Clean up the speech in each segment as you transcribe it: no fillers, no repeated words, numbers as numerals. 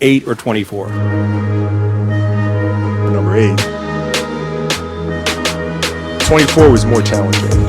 8 or 24? Number 8. 24 was more challenging.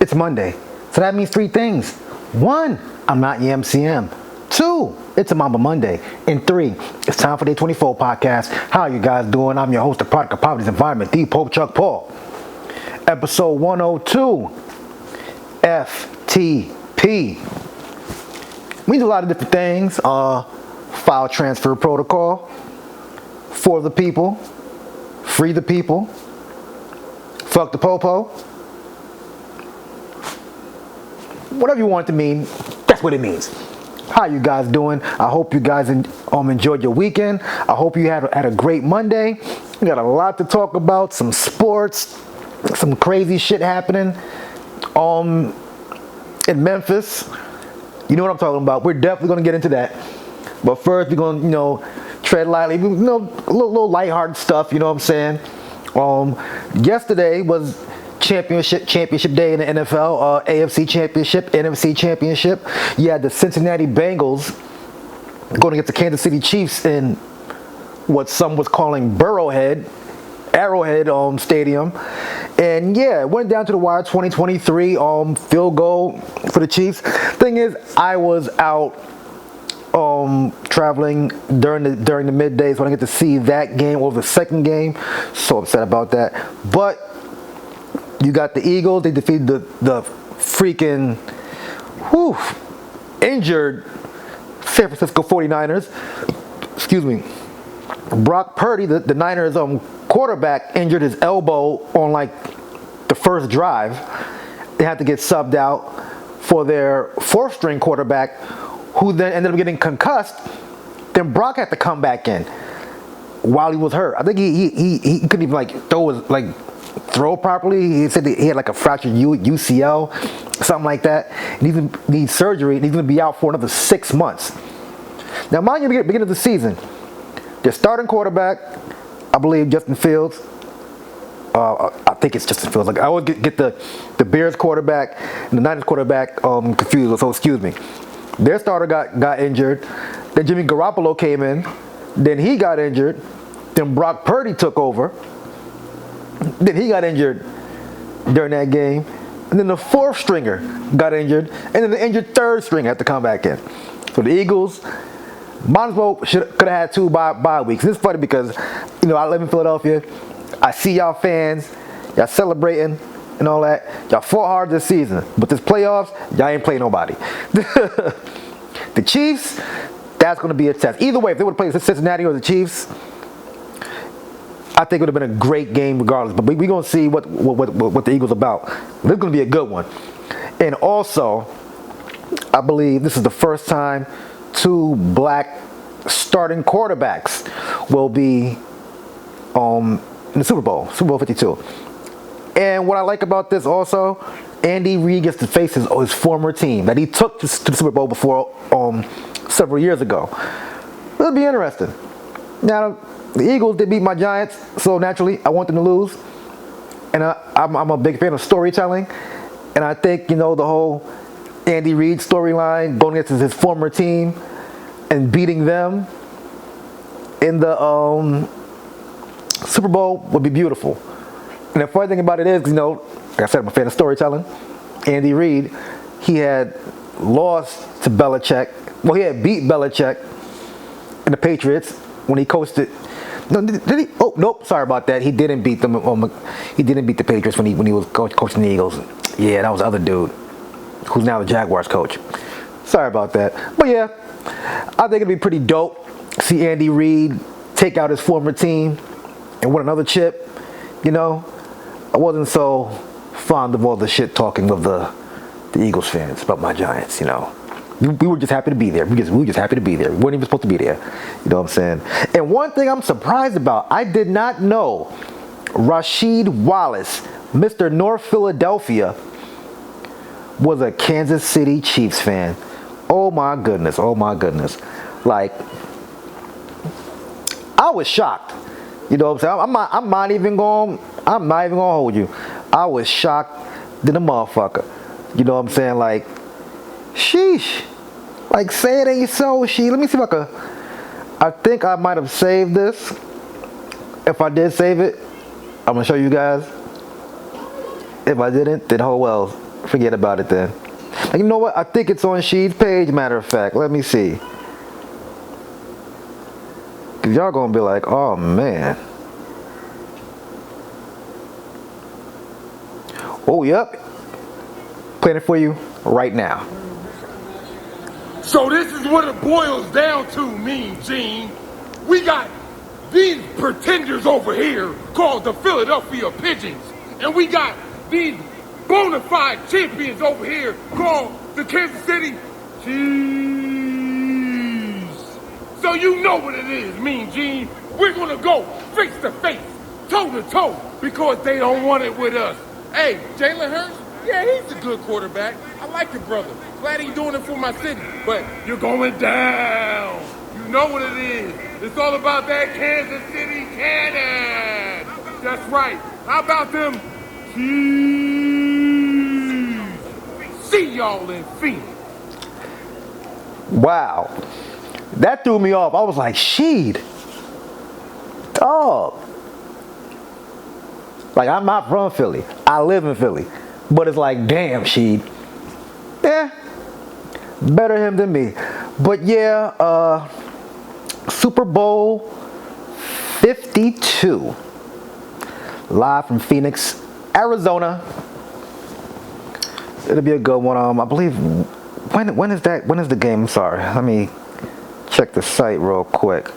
It's Monday, so that means 3 things. 1, I'm not your MCM. 2, it's a Mamba Monday. And 3, it's time for the 24 podcast. How you guys doing? I'm your host, the product of poverty's environment, the Pope Chuck Paul. Episode 102, FTP. Means a lot of different things. File transfer protocol, for the people, free the people, fuck the popo. Whatever you want it to mean, that's what it means. How you guys doing? I hope you guys enjoyed your weekend. I hope you had a great Monday. We got a lot to talk about, some sports, some crazy shit happening in Memphis. You know what I'm talking about. We're definitely going to get into that. But first, we're going to, tread lightly, a little lighthearted stuff, you know what I'm saying? Yesterday was championship day in the NFL, AFC championship, NFC championship. You had the Cincinnati Bengals going against the Kansas City Chiefs in what some was calling Arrowhead Stadium. And yeah, it went down to the wire, 2023 field goal for the Chiefs. Thing is, I was out traveling during the middays when I get to see that game or the second game. So upset about that. But you got the Eagles. They defeated the freaking injured San Francisco 49ers. Excuse me. Brock Purdy, the Niners quarterback, injured his elbow on like the first drive. They had to get subbed out for their 4th string quarterback, who then ended up getting concussed. Then Brock had to come back in while he was hurt. I think he couldn't even throw properly. He said he had like a fractured UCL, something like that. He needs surgery, and he's going to be out for another 6 months. Now, mind you, beginning of the season, their starting quarterback, I believe Justin Fields. I think it's Justin Fields. I always get the Bears quarterback and the Niners quarterback confused. So excuse me. Their starter got injured. Then Jimmy Garoppolo came in. Then he got injured. Then Brock Purdy took over. Then he got injured during that game. And then the 4th stringer got injured. And then the injured 3rd stringer had to come back in. So the Eagles might as well could have had 2 bye weeks. It's funny because, I live in Philadelphia. I see y'all fans. Y'all celebrating and all that. Y'all fought hard this season. But this playoffs, y'all ain't playing nobody. The Chiefs, that's going to be a test. Either way, if they would have played Cincinnati or the Chiefs, I think it would have been a great game regardless. But we're going to see what the Eagles are about. This is going to be a good one. And also, I believe this is the first time 2 black starting quarterbacks will be in the Super Bowl 52. And what I like about this also, Andy Reid gets to face his former team that he took to the Super Bowl before several years ago. It'll be interesting. Now, the Eagles did beat my Giants, so naturally I want them to lose. And I'm a big fan of storytelling. And I think, the whole Andy Reid storyline going against his former team and beating them in the Super Bowl would be beautiful. And the funny thing about it is, like I said, I'm a fan of storytelling. Andy Reid, he had lost to Belichick. Well, he had beat Belichick and the Patriots when he coached it. No, did he? Oh, nope. Sorry about that. He didn't beat them. He didn't beat the Patriots when he was coaching the Eagles. Yeah, that was the other dude, who's now the Jaguars coach. Sorry about that. But yeah, I think it'd be pretty dope. See Andy Reid take out his former team and win another chip. You know, I wasn't so fond of all the shit talking of the Eagles fans about my Giants. You know, we were just happy to be there. We were just happy to be there. We weren't even supposed to be there. You know what I'm saying? And one thing I'm surprised about, I did not know Rasheed Wallace, Mr. North Philadelphia, was a Kansas City Chiefs fan. Oh my goodness. Oh my goodness. Like, I was shocked. You know what I'm saying? I'm not even gonna hold you. I was shocked than a motherfucker. You know what I'm saying? Like, sheesh. Like, say it ain't so, she. Let me see if I think I might have saved this. If I did save it, I'm gonna show you guys. If I didn't, then oh well. Forget about it then. Like, you know what? I think it's on Sheed's page, matter of fact. Let me see. Cause y'all gonna be like, oh man. Oh, yep. Playing it for you right now. So this is what it boils down to, Mean Gene. We got these pretenders over here called the Philadelphia Pigeons. And we got these bona fide champions over here called the Kansas City Chiefs. So you know what it is, Mean Gene. We're gonna go face to face, toe to toe, because they don't want it with us. Hey, Jalen Hurts, yeah, he's a good quarterback. I like your brother. Glad he's doing it for my city. But you're going down. You know what it is. It's all about that Kansas City cannon. That's right. How about them Chiefs? See y'all in Phoenix. Wow. That threw me off. I was like, Sheed. Dog. Like, I'm not from Philly. I live in Philly. But it's like, damn, Sheed. Yeah. Better him than me. But yeah, Super Bowl 52. Live from Phoenix, Arizona. It'll be a good one. I believe, when is that? When is the game? I'm sorry. Let me check the site real quick.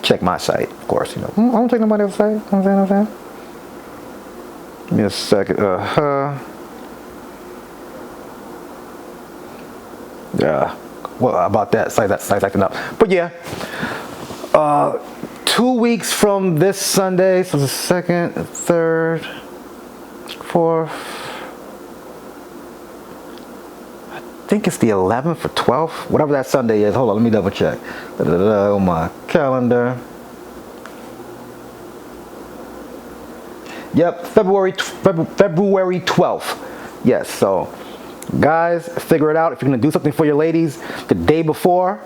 Check my site, of course. You know, I don't check nobody else's site. You know what I'm saying? Give me a second. Yeah. Well, about that site's acting up. But yeah. 2 weeks from this Sunday, so the 2nd, 3rd, 4th. I think it's the 11th or 12th, whatever that Sunday is. Hold on, let me double check. On my calendar. Yep, February 12th. Yes, so guys, figure it out if you're gonna do something for your ladies the day before,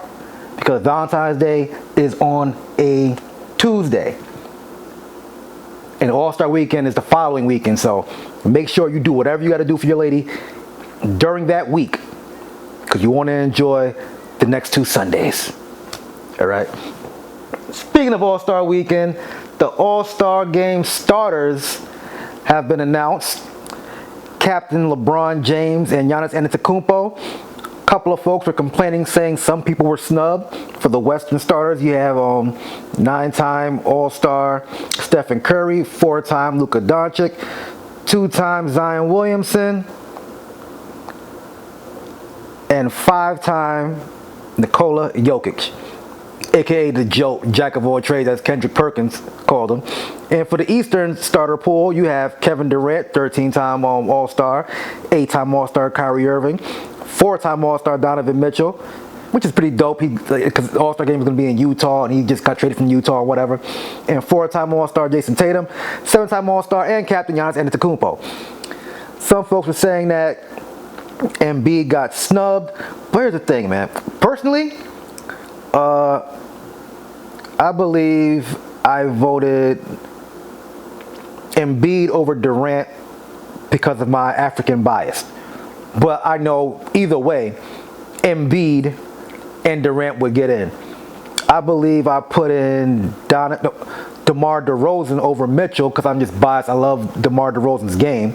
because Valentine's Day is on a Tuesday. And All-Star Weekend is the following weekend, so make sure you do whatever you gotta do for your lady during that week, because you want to enjoy the next 2 Sundays. All right. Speaking of All-Star Weekend, the All-Star Game starters have been announced. Captain LeBron James and Giannis Antetokounmpo. A couple of folks were complaining, saying some people were snubbed. For the Western starters, you have 9-time All-Star Stephen Curry, 4-time Luka Doncic, 2-time Zion Williamson, and 5-time Nikola Jokic, aka the Jack of all trades, as Kendrick Perkins called him. And for the Eastern starter pool, you have Kevin Durant, 13-time All-Star, 8-time All-Star Kyrie Irving, 4-time All-Star Donovan Mitchell, which is pretty dope, because the All-Star game is going to be in Utah, and he just got traded from Utah or whatever. And 4-time All-Star Jason Tatum, 7-time All-Star and Captain Giannis Antetokounmpo. Some folks were saying that Embiid got snubbed, but here's the thing, man. Personally, I believe I voted Embiid over Durant because of my African bias. But I know either way, Embiid and Durant would get in. I believe I put in DeMar DeRozan over Mitchell because I'm just biased. I love DeMar DeRozan's game.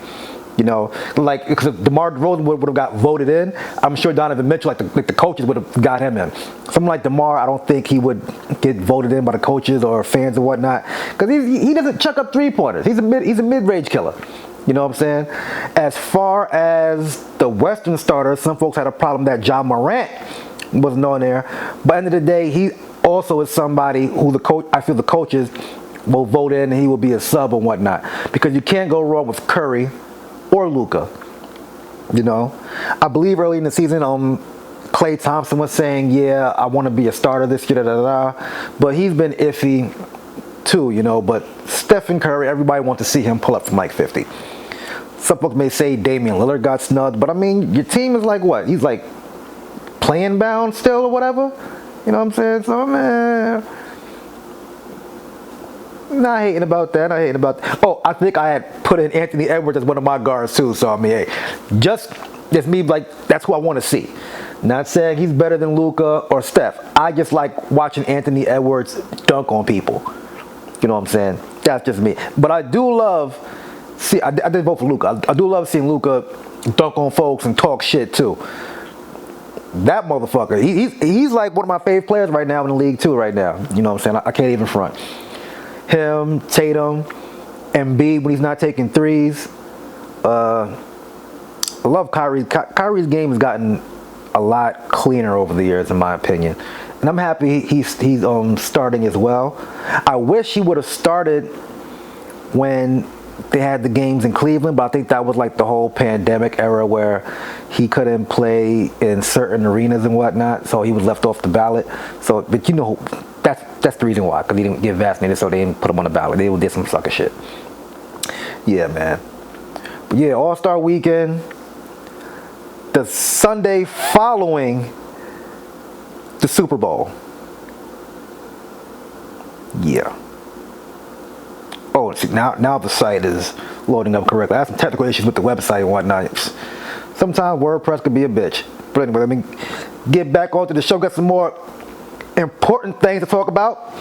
You know, like because if DeMar DeRozan would have got voted in, I'm sure Donovan Mitchell, like the coaches would have got him in. Someone like DeMar, I don't think he would get voted in by the coaches or fans or whatnot, because he doesn't chuck up 3-pointers. He's a mid-range killer. You know what I'm saying? As far as the Western starters, some folks had a problem that John Morant wasn't on there. But at the end of the day, he also is somebody who I feel the coaches will vote in, and he will be a sub and whatnot, because you can't go wrong with Curry or Luka. You know, I believe early in the season, Klay Thompson was saying, yeah, I want to be a starter this year, but he's been iffy too, you know. But Stephen Curry, everybody wants to see him pull up from like 50. Some folks may say Damian Lillard got snubbed, but I mean, your team is like what? He's like playing bound still or whatever. You know what I'm saying? So, man, not hating about that. Oh, I think I had put in Anthony Edwards as one of my guards too. So I mean, hey, just me, like, that's who I want to see. Not saying he's better than Luka or Steph. I just like watching Anthony Edwards dunk on people. You know what I'm saying? That's just me. But I do love. See, I did vote for Luka. I do love seeing Luka dunk on folks and talk shit too. That motherfucker. He's like one of my favorite players right now in the league too. Right now, you know what I'm saying? I can't even front. Him, Tatum, Embiid when he's not taking threes. I love Kyrie. Kyrie's game has gotten a lot cleaner over the years, in my opinion, and I'm happy he's starting as well. I wish he would have started when they had the games in Cleveland, but I think that was like the whole pandemic era where he couldn't play in certain arenas and whatnot, so he was left off the ballot. So, but you know, that's the reason why, because he didn't get vaccinated, so they didn't put him on the ballot. They did some sucker shit. Yeah, man. But yeah, All-Star Weekend, the Sunday following the Super Bowl. Yeah. Oh, see, now the site is loading up correctly. I have some technical issues with the website and whatnot. Sometimes WordPress could be a bitch. But anyway, let me get back onto the show. Got some more important things to talk about.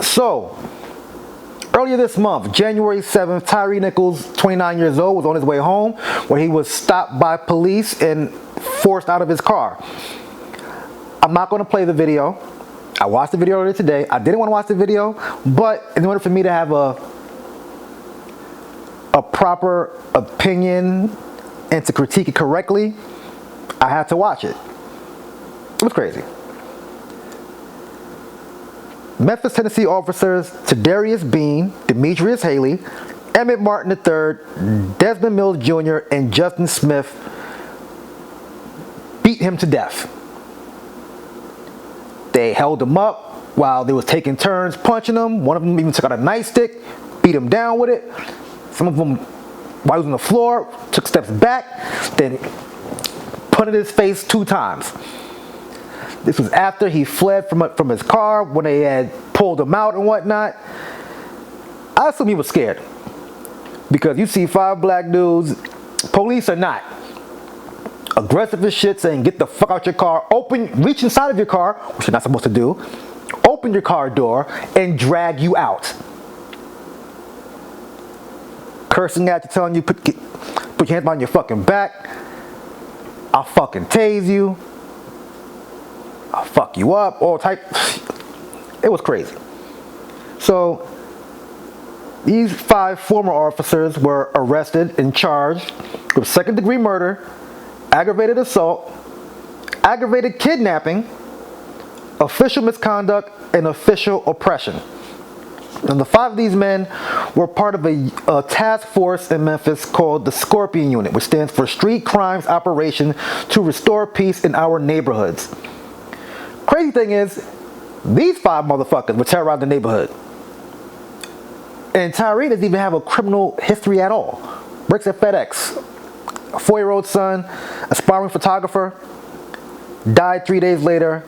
So, earlier this month, January 7th, Tyre Nichols, 29 years old, was on his way home where he was stopped by police and forced out of his car. I'm not going to play the video. I watched the video earlier today. I didn't want to watch the video, but in order for me to have a proper opinion and to critique it correctly, I had to watch it. It was crazy. Memphis, Tennessee officers Tadarius Bean, Demetrius Haley, Emmett Martin III, Desmond Mills Jr., and Justin Smith beat him to death. They held him up while they was taking turns punching him. One of them even took out a nightstick, beat him down with it. Some of them, while he was on the floor, took steps back, then punted his face 2 times. This was after he fled from his car when they had pulled him out and whatnot. I assume he was scared, because you see 5 black dudes, police or not, aggressive as shit, saying get the fuck out your car, reach inside of your car, which you're not supposed to do, open your car door and drag you out. Cursing at you, telling you put your hands behind your fucking back, I'll fucking tase you, I'll fuck you up, all type. It was crazy. So these 5 former officers were arrested and charged with 2nd-degree murder, aggravated assault, aggravated kidnapping, official misconduct, and official oppression. And the 5 of these men were part of a task force in Memphis called the Scorpion Unit, which stands for Street Crimes Operation to Restore Peace in Our Neighborhoods. Crazy thing is, these 5 motherfuckers would terrorize the neighborhood. And Tyre doesn't even have a criminal history at all. Works at FedEx. A 4-year-old son, aspiring photographer, died 3 days later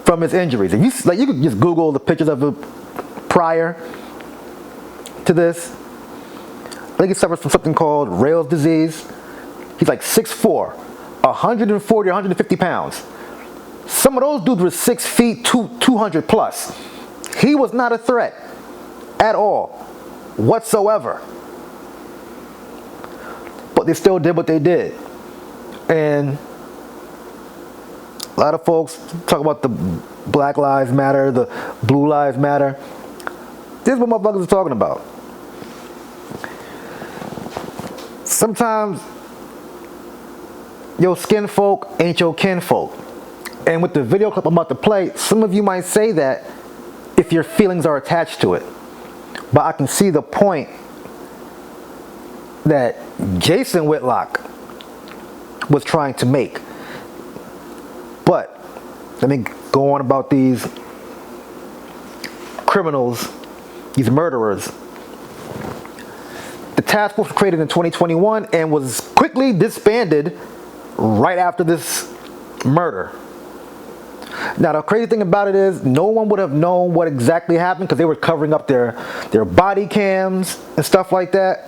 from his injuries. If you could just Google the pictures of him prior to this. I think he suffers from something called Rayleigh disease. He's like 6'4", 140 or 150 pounds. Some of those dudes were 6 feet, 200 plus. He was not a threat at all, whatsoever. still did what they did. And a lot of folks talk about the Black Lives Matter, the Blue Lives Matter. This is what motherfuckers are talking about. Sometimes your skin folk ain't your kinfolk. And with the video clip I'm about to play, some of you might say that if your feelings are attached to it. But I can see the point that Jason Whitlock was trying to make. But let me go on about these criminals, these murderers. The task force was created in 2021 and was quickly disbanded right after this murder. Now the crazy thing about it is no one would have known what exactly happened because they were covering up their body cams and stuff like that,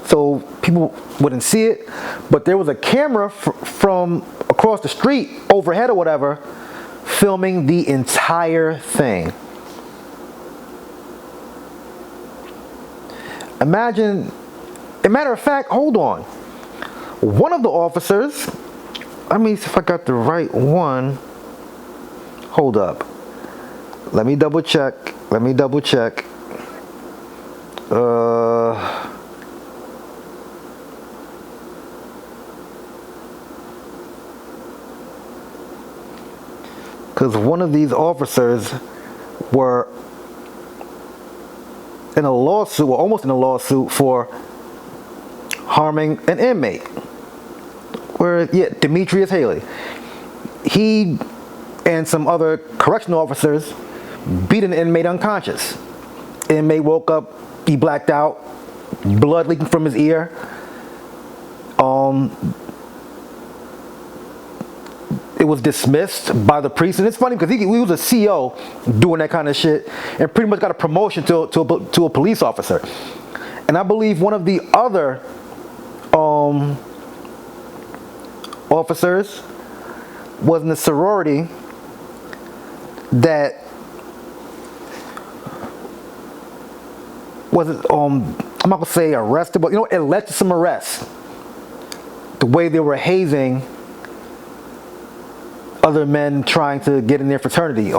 so people wouldn't see it. But there was a camera from across the street, overhead or whatever, filming the entire thing. Imagine, as a matter of fact, hold on. One of the officers, let me see if I got the right one. Hold up. Let me double check. Because one of these officers were in a lawsuit, or almost in a lawsuit, for harming an inmate. Demetrius Haley. He and some other correctional officers beat an inmate unconscious. Inmate woke up, he blacked out, blood leaking from his ear. It was dismissed by the priest, and it's funny because he was a CO doing that kind of shit, and pretty much got a promotion to a police officer. And I believe one of the other officers was in the sorority that wasn't I'm not gonna say arrested, but it led to some arrests. The way they were hazing other men trying to get in their fraternity.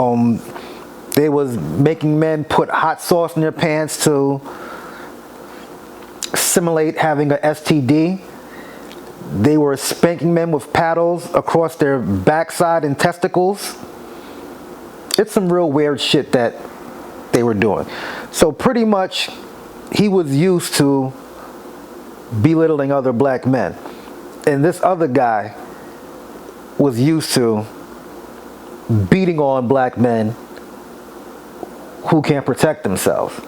They was making men put hot sauce in their pants to simulate having a STD. They were spanking men with paddles across their backside and testicles. It's some real weird shit that they were doing. So pretty much he was used to belittling other black men. And this other guy was used to beating on black men who can't protect themselves.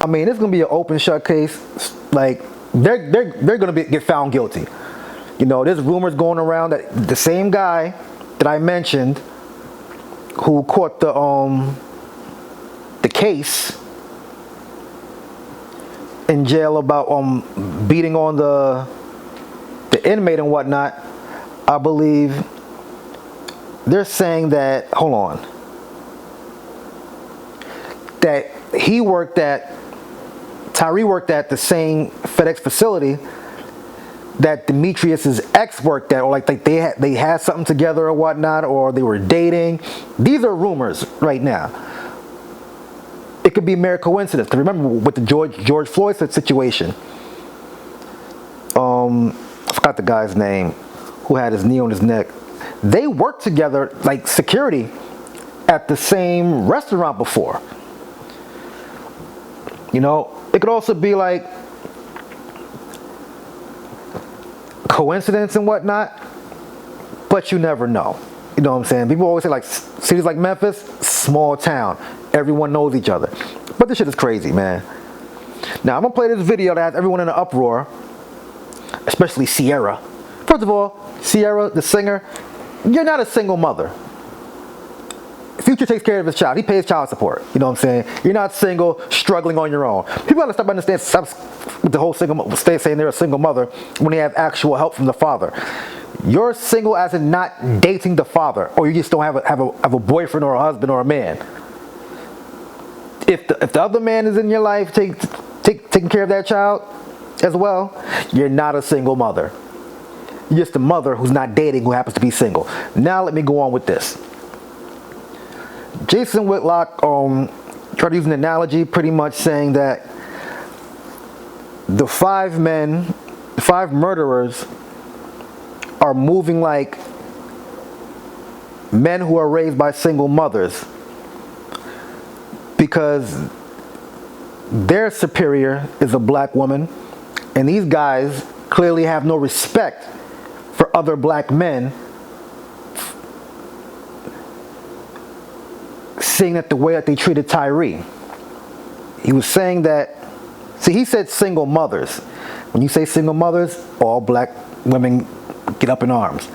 I mean, it's gonna be an open shut case. Like they're gonna get found guilty. There's rumors going around that the same guy that I mentioned who caught the case in jail about beating on the inmate and whatnot, I believe they're saying that, hold on, that Tyre worked at the same FedEx facility that Demetrius's ex worked at, or like they had something together or whatnot, or they were dating. These are rumors right now. It could be mere coincidence. Because remember with the George Floyd situation, I forgot the guy's name who had his knee on his neck. They worked together like security at the same restaurant before. It could also be like coincidence and whatnot, but you never know. You know what I'm saying? People always say like cities like Memphis, small town, everyone knows each other. But this shit is crazy, man. Now I'm gonna play this video that has everyone in an uproar, especially Sierra. First of all, Sierra, the singer, you're not a single mother. Future takes care of his child. He pays child support. You know what I'm saying? You're not single, struggling on your own. People gotta stop with the whole saying they're a single mother when they have actual help from the father. You're single as in not dating the father, or you just don't have a boyfriend or a husband or a man. If the other man is in your life, taking care of that child as well, you're not a single mother. You're just a mother who's not dating, who happens to be single. Now let me go on with this. Jason Whitlock tried to use an analogy, pretty much saying that the five murderers are moving like men who are raised by single mothers, because their superior is a black woman, and these guys clearly have no respect for other black men, seeing that the way that they treated Tyre. He was saying that, see, he said single mothers. When you say single mothers, all black women get up in arms.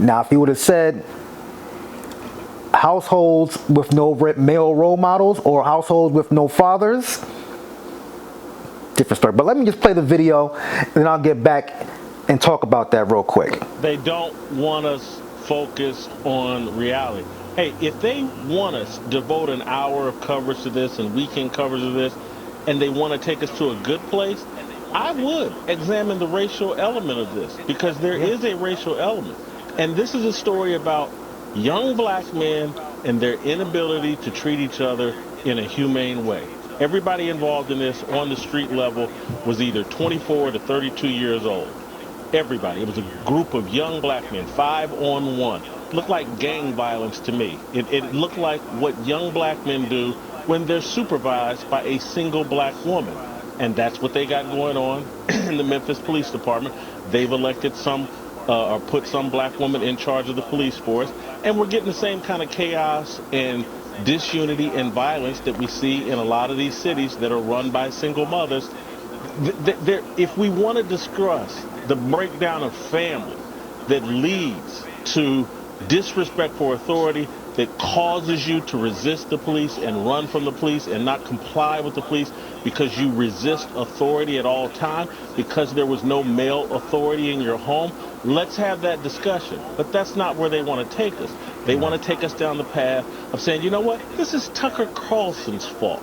Now, if he would have said households with no male role models or households with no fathers, different story. But let me just play the video, and then I'll get back and talk about that real quick. They don't want us focused on reality. Hey, if they want us to devote an hour of coverage to this and weekend coverage of this, and they want to take us to a good place, I would examine the racial element of this, because there is a racial element. And this is a story about young black men and their inability to treat each other in a humane way. Everybody involved in this on the street level was either 24 to 32 years old. Everybody. It was a group of young black men, 5-on-1. Looked like gang violence to me. It looked like what young black men do when they're supervised by a single black woman. And that's what they got going on in the Memphis Police Department. They've elected some or put some black woman in charge of the police force. And we're getting the same kind of chaos and disunity and violence that we see in a lot of these cities that are run by single mothers. If we want to discuss the breakdown of family that leads to disrespect for authority, that causes you to resist the police and run from the police and not comply with the police because you resist authority at all times, because there was no male authority in your home, let's have that discussion. But that's not where they want to take us. They want to take us down the path of saying, you know what, this is Tucker Carlson's fault.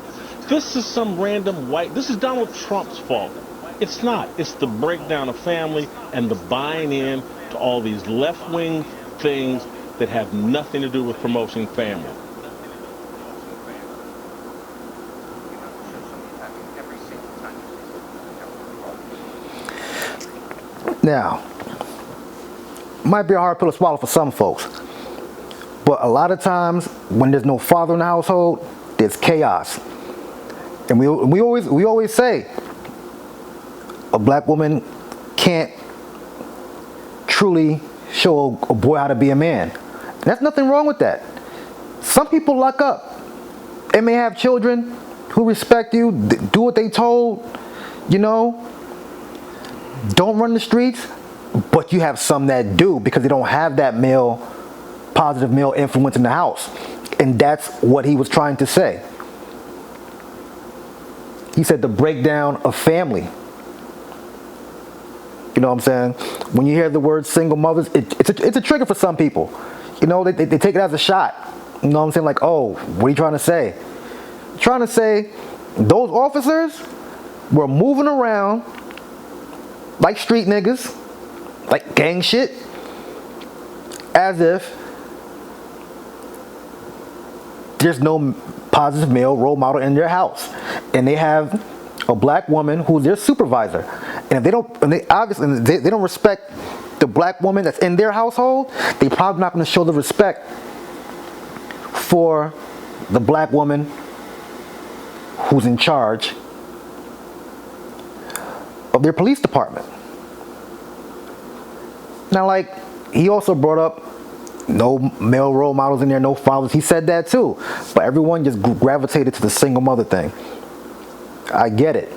This is some random white, this is Donald Trump's fault. It's not. It's the breakdown of family and the buying in to all these left-wing things that have nothing to do with promoting family. Now, might be a hard pill to swallow for some folks, but a lot of times when there's no father in the household, there's chaos. And we always say a black woman can't truly show a boy how to be a man. There's nothing wrong with that. Some people luck up. They may have children who respect you, do what they told, don't run the streets, but you have some that do because they don't have that positive male influence in the house. And that's what he was trying to say. He said the breakdown of family. You know what I'm saying? When you hear the word single mothers, it's a trigger for some people. They take it as a shot. You know what I'm saying? Like, oh, what are you trying to say? Trying to say those officers were moving around like street niggas, like gang shit, as if there's no positive male role model in their house. And they have a black woman who's their supervisor. And if they don't respect the black woman that's in their household, they're probably not going to show the respect for the black woman who's in charge of their police department. Now, like, he also brought up no male role models in there, no fathers. He said that too. But everyone just gravitated to the single mother thing. I get it.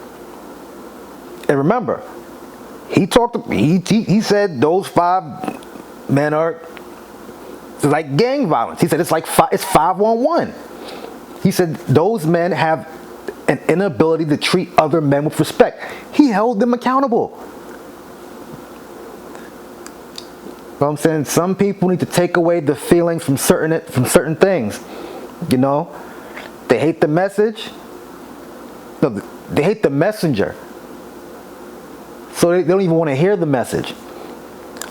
And remember, he said those 5 men are like gang violence. He said it's 5-on-1. He said those men have an inability to treat other men with respect. He held them accountable. You know what I'm saying? Some people need to take away the feelings from certain things. They hate the message. They hate the messenger. So they don't even want to hear the message.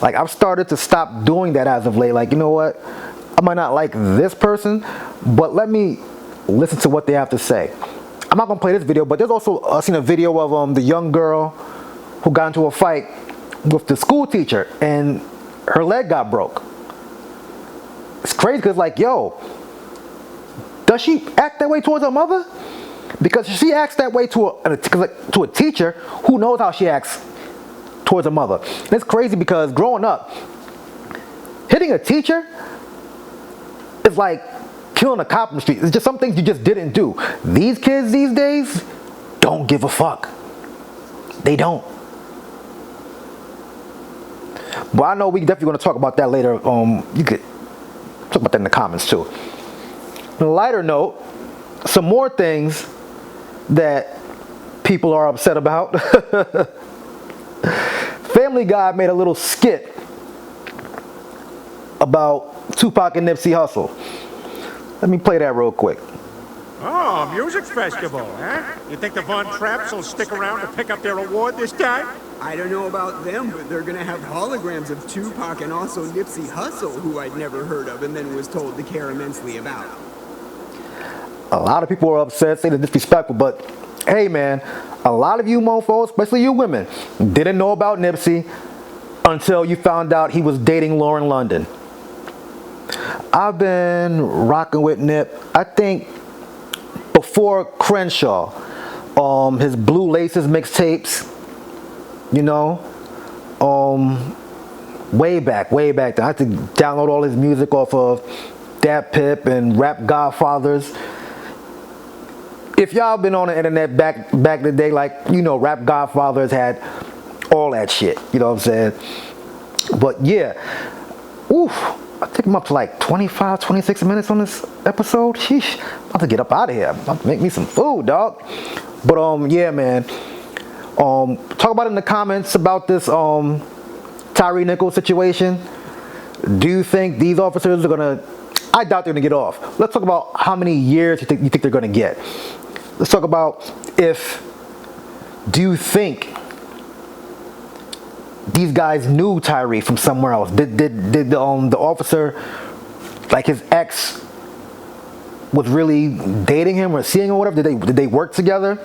Like, I've started to stop doing that as of late. Like, you know what? I might not like this person, but let me listen to what they have to say. I'm not going to play this video, but there's also, I've seen a video of the young girl who got into a fight with the school teacher, and her leg got broke. It's crazy because, like, yo, does she act that way towards her mother? Because if she acts that way to a teacher, who knows how she acts towards her mother? And it's crazy because growing up, hitting a teacher is like killing a cop in the street. It's just some things you just didn't do. These kids these days don't give a fuck. They don't. But I know we definitely going to talk about that later. You could talk about that in the comments too. On a lighter note, some more things that people are upset about. Family Guy made a little skit about Tupac and Nipsey Hussle. Let me play that real quick. Oh, music festival, huh? You think the Von Trapps will stick around to pick up their award this time? I don't know about them, but they're gonna have holograms of Tupac and also Nipsey Hussle, who I'd never heard of and then was told to care immensely about. A lot of people are upset, saying it's disrespectful, but hey man, a lot of you mofos, especially you women, didn't know about Nipsey until you found out he was dating Lauren London. I've been rocking with Nip, I think, before Crenshaw. His Blue Laces mixtapes, you know, way back. I had to download all his music off of Dat Pip and Rap Godfathers. If y'all been on the internet back in the day, like, you know, Rap Godfathers had all that shit, you know what I'm saying? But yeah, oof, I think I'm up to like 25, 26 minutes on this episode. Sheesh, I'm about to get up out of here. I'm about to make me some food, dog. But yeah, man, talk about it in the comments about this Tyre Nichols situation. Do you think these officers are gonna, I doubt they're gonna get off. Let's talk about how many years you think they're gonna get. Let's talk about do you think these guys knew Tyre from somewhere else? Did the officer, like his ex, was really dating him or seeing him or whatever? Did they work together?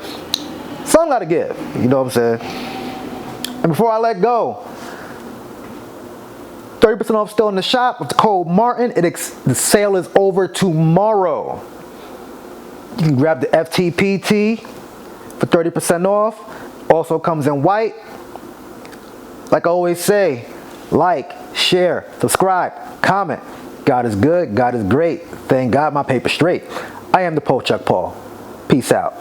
Something gotta give, you know what I'm saying? And before I let go, 30% off still in the shop with the code Martin. The sale is over tomorrow. You can grab the FTP tee for 30% off. Also comes in white. Like I always say, like, share, subscribe, comment. God is good, God is great. Thank God my paper's straight. I am the Poe Chuck Paul. Peace out.